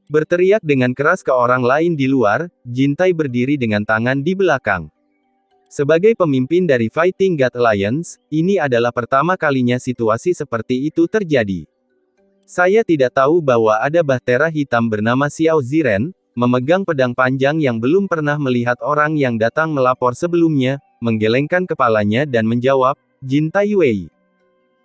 Berteriak dengan keras ke orang lain di luar, Jin Tai berdiri dengan tangan di belakang. Sebagai pemimpin dari Fighting God Alliance, ini adalah pertama kalinya situasi seperti itu terjadi. Saya tidak tahu bahwa ada bahtera hitam bernama Xiao Ziren, memegang pedang panjang yang belum pernah melihat orang yang datang melapor sebelumnya, menggelengkan kepalanya dan menjawab, Jin Tai Wei.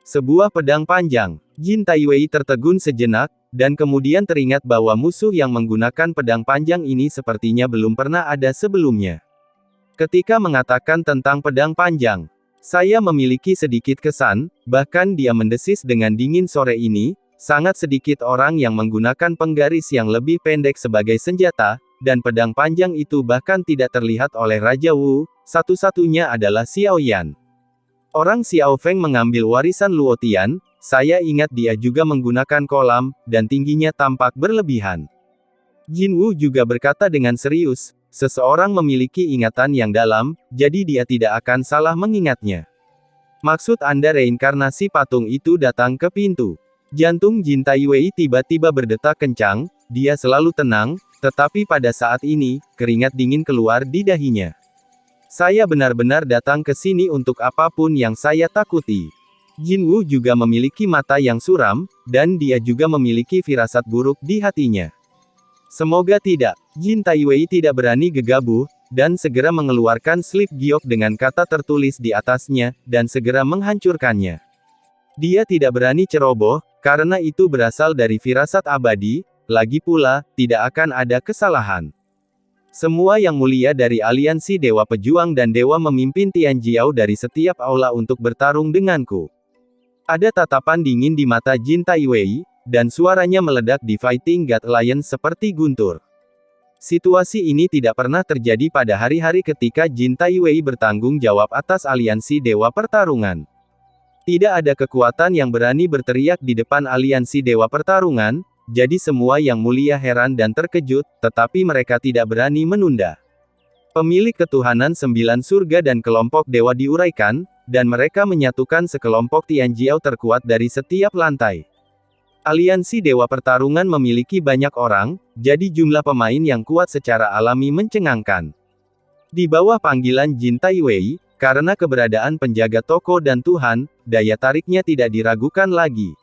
Sebuah pedang panjang. Jin Tai Wei tertegun sejenak, dan kemudian teringat bahwa musuh yang menggunakan pedang panjang ini sepertinya belum pernah ada sebelumnya. Ketika mengatakan tentang pedang panjang, saya memiliki sedikit kesan, bahkan dia mendesis dengan dingin sore ini, sangat sedikit orang yang menggunakan penggaris yang lebih pendek sebagai senjata, dan pedang panjang itu bahkan tidak terlihat oleh Raja Wu, satu-satunya adalah Xiao Yan. Orang Xiao Feng mengambil warisan Luo Tian, saya ingat dia juga menggunakan kolam, dan tingginya tampak berlebihan. Jin Wu juga berkata dengan serius, seseorang memiliki ingatan yang dalam, jadi dia tidak akan salah mengingatnya. Maksud Anda reinkarnasi patung itu datang ke pintu. Jantung Jin Tai Wei tiba-tiba berdetak kencang, dia selalu tenang, tetapi pada saat ini, keringat dingin keluar di dahinya. Saya benar-benar datang ke sini untuk apapun yang saya takuti. Jin Wu juga memiliki mata yang suram, dan dia juga memiliki firasat buruk di hatinya. Semoga tidak. Jin Tai Wei tidak berani gegabah, dan segera mengeluarkan slip giok dengan kata tertulis di atasnya, dan segera menghancurkannya. Dia tidak berani ceroboh, karena itu berasal dari firasat abadi, lagi pula, tidak akan ada kesalahan. Semua yang mulia dari aliansi Dewa Pejuang dan Dewa memimpin Tianjiao dari setiap aula untuk bertarung denganku. Ada tatapan dingin di mata Jin Tai Wei, dan suaranya meledak di Fighting God Alliance seperti guntur. Situasi ini tidak pernah terjadi pada hari-hari ketika Jin Tai Wei bertanggung jawab atas aliansi Dewa Pertarungan. Tidak ada kekuatan yang berani berteriak di depan aliansi Dewa Pertarungan, jadi semua yang mulia heran dan terkejut, tetapi mereka tidak berani menunda. Pemilik ketuhanan 9 surga dan kelompok dewa diuraikan, dan mereka menyatukan sekelompok Tianjiao terkuat dari setiap lantai. Aliansi Dewa Pertarungan memiliki banyak orang, jadi jumlah pemain yang kuat secara alami mencengangkan. Di bawah panggilan Jin Tai Wei, karena keberadaan penjaga toko dan Tuhan, daya tariknya tidak diragukan lagi.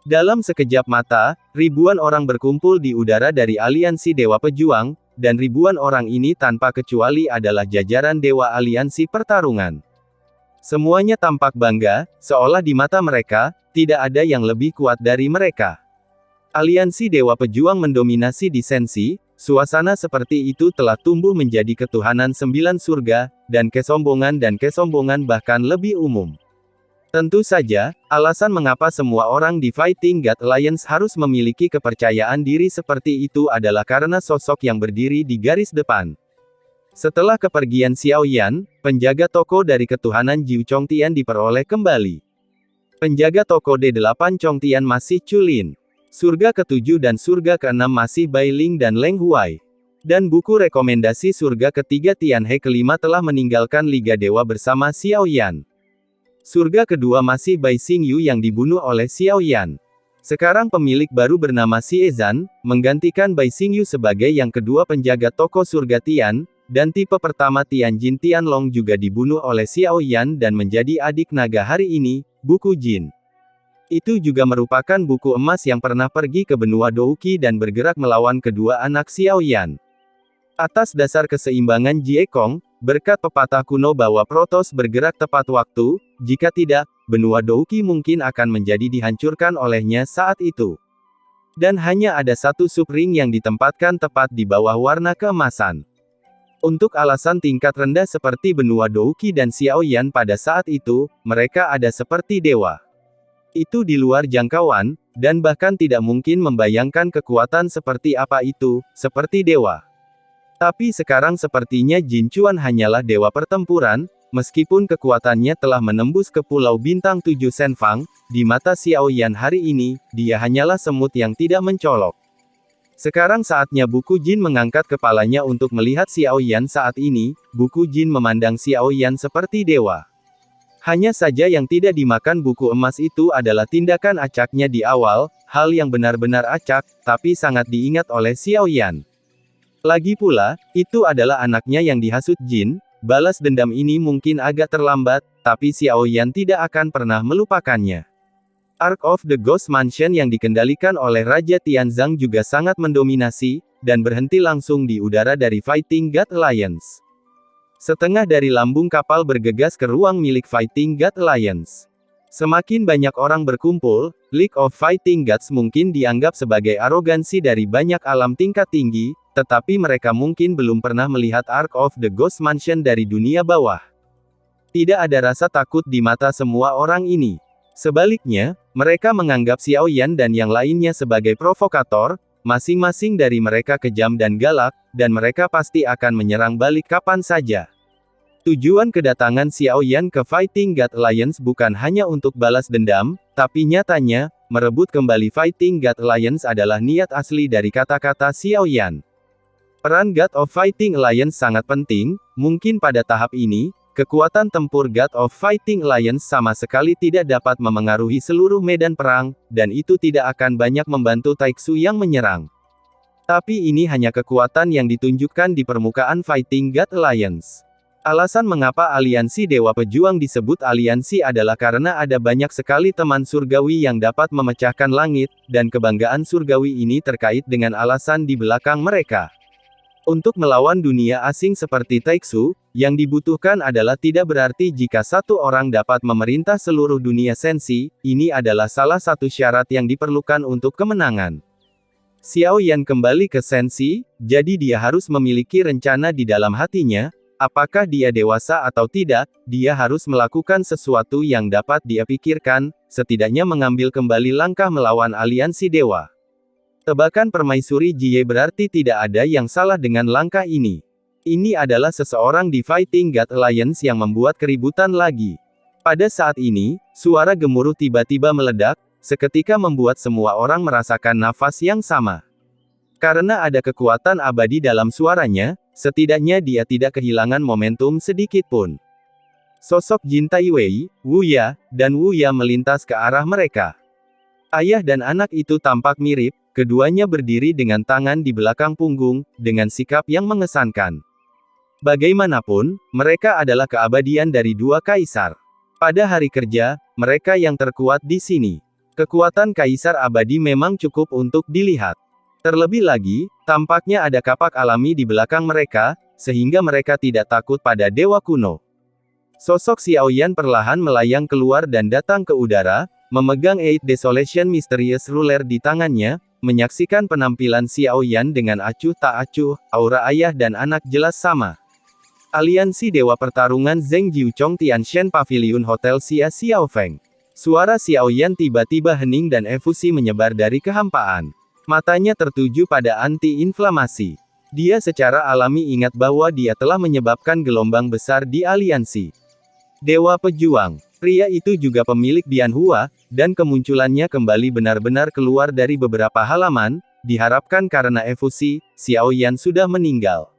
Dalam sekejap mata, ribuan orang berkumpul di udara dari aliansi Dewa Pejuang, dan ribuan orang ini tanpa kecuali adalah jajaran Dewa Aliansi Pertarungan. Semuanya tampak bangga, seolah di mata mereka, tidak ada yang lebih kuat dari mereka. Aliansi Dewa Pejuang mendominasi di Sensi, suasana seperti itu telah tumbuh menjadi ketuhanan 9 surga, dan kesombongan bahkan lebih umum. Tentu saja, alasan mengapa semua orang di Fighting God Alliance harus memiliki kepercayaan diri seperti itu adalah karena sosok yang berdiri di garis depan. Setelah kepergian Xiao Yan, penjaga toko dari ketuhanan Jiu Chongtian diperoleh kembali. Penjaga toko D8 Chongtian masih Culin. Surga ke-7 dan surga ke-6 masih Bai Ling dan Leng Huai. Dan buku rekomendasi surga ketiga Tianhe kelima telah meninggalkan Liga Dewa bersama Xiao Yan. Surga kedua masih Bai Xingyu yang dibunuh oleh Xiao Yan. Sekarang pemilik baru bernama Xie Zan, menggantikan Bai Xingyu sebagai yang kedua penjaga toko surga Tian, dan tipe pertama Tianjin Tianlong juga dibunuh oleh Xiao Yan dan menjadi adik naga hari ini, buku Jin. Itu juga merupakan buku emas yang pernah pergi ke benua Douqi dan bergerak melawan kedua anak Xiao Yan. Atas dasar keseimbangan Jie Kong, berkat pepatah kuno bahwa Protoss bergerak tepat waktu, jika tidak, benua Douqi mungkin akan menjadi dihancurkan olehnya saat itu. Dan hanya ada satu sub-ring yang ditempatkan tepat di bawah warna keemasan. Untuk alasan tingkat rendah seperti benua Douqi dan Xiao Yan pada saat itu, mereka ada seperti dewa. Itu di luar jangkauan, dan bahkan tidak mungkin membayangkan kekuatan seperti apa itu, seperti dewa. Tapi sekarang sepertinya Jin Chuan hanyalah dewa pertempuran, meskipun kekuatannya telah menembus ke Pulau Bintang 7 Senfang, di mata Xiao Yan hari ini, dia hanyalah semut yang tidak mencolok. Sekarang saatnya buku Jin mengangkat kepalanya untuk melihat Xiao Yan saat ini, buku Jin memandang Xiao Yan seperti dewa. Hanya saja yang tidak dimakan buku emas itu adalah tindakan acaknya di awal, hal yang benar-benar acak, tapi sangat diingat oleh Xiao Yan. Lagi pula, itu adalah anaknya yang dihasut jin, balas dendam ini mungkin agak terlambat, tapi Xiao Yan tidak akan pernah melupakannya. Ark of the Ghost Mansion yang dikendalikan oleh Raja Tianzang juga sangat mendominasi, dan berhenti langsung di udara dari Fighting God Alliance. Setengah dari lambung kapal bergegas ke ruang milik Fighting God Alliance. Semakin banyak orang berkumpul, League of Fighting Gods mungkin dianggap sebagai arogansi dari banyak alam tingkat tinggi, tetapi mereka mungkin belum pernah melihat Ark of the Ghost Mansion dari dunia bawah. Tidak ada rasa takut di mata semua orang ini. Sebaliknya, mereka menganggap Xiao Yan dan yang lainnya sebagai provokator, masing-masing dari mereka kejam dan galak, dan mereka pasti akan menyerang balik kapan saja. Tujuan kedatangan Xiao Yan ke Fighting God Alliance bukan hanya untuk balas dendam, tapi nyatanya, merebut kembali Fighting God Alliance adalah niat asli dari kata-kata Xiao Yan. Peran God of Fighting Alliance sangat penting, mungkin pada tahap ini, kekuatan tempur God of Fighting Alliance sama sekali tidak dapat memengaruhi seluruh medan perang, dan itu tidak akan banyak membantu Taixu yang menyerang. Tapi ini hanya kekuatan yang ditunjukkan di permukaan Fighting God Alliance. Alasan mengapa aliansi Dewa Pejuang disebut aliansi adalah karena ada banyak sekali teman surgawi yang dapat memecahkan langit, dan kebanggaan surgawi ini terkait dengan alasan di belakang mereka. Untuk melawan dunia asing seperti Taixu, yang dibutuhkan adalah tidak berarti jika satu orang dapat memerintah seluruh dunia sensi, ini adalah salah satu syarat yang diperlukan untuk kemenangan. Xiao Yan kembali ke sensi, jadi dia harus memiliki rencana di dalam hatinya. Apakah dia dewasa atau tidak, dia harus melakukan sesuatu yang dapat dia pikirkan, setidaknya mengambil kembali langkah melawan aliansi dewa. Tebakan permaisuri Jie berarti tidak ada yang salah dengan langkah ini. Ini adalah seseorang di Fighting God Alliance yang membuat keributan lagi. Pada saat ini, suara gemuruh tiba-tiba meledak, seketika membuat semua orang merasakan nafas yang sama. Karena ada kekuatan abadi dalam suaranya, setidaknya dia tidak kehilangan momentum sedikit pun. Sosok Jin Taiwei, Wu Ya, dan Wu Ya melintas ke arah mereka. Ayah dan anak itu tampak mirip, keduanya berdiri dengan tangan di belakang punggung, dengan sikap yang mengesankan. Bagaimanapun, mereka adalah keabadian dari dua kaisar. Pada hari kerja, mereka yang terkuat di sini. Kekuatan kaisar abadi memang cukup untuk dilihat. Terlebih lagi, tampaknya ada kapak alami di belakang mereka, sehingga mereka tidak takut pada dewa kuno. Sosok Xiao Yan perlahan melayang keluar dan datang ke udara, memegang Eight Desolation Mysterious Ruler di tangannya, menyaksikan penampilan Xiao Yan dengan acuh tak acuh, aura ayah dan anak jelas sama. Aliansi Dewa Pertarungan Zheng Jiuchong Tianshan Pavilion Hotel Xia Xiaofeng. Suara Xiao Yan tiba-tiba hening dan efusi menyebar dari kehampaan. Matanya tertuju pada anti-inflamasi. Dia secara alami ingat bahwa dia telah menyebabkan gelombang besar di aliansi Dewa Pejuang. Pria itu juga pemilik Dianhua, dan kemunculannya kembali benar-benar keluar dari beberapa halaman, diharapkan karena efusi, Xiao Yan sudah meninggal.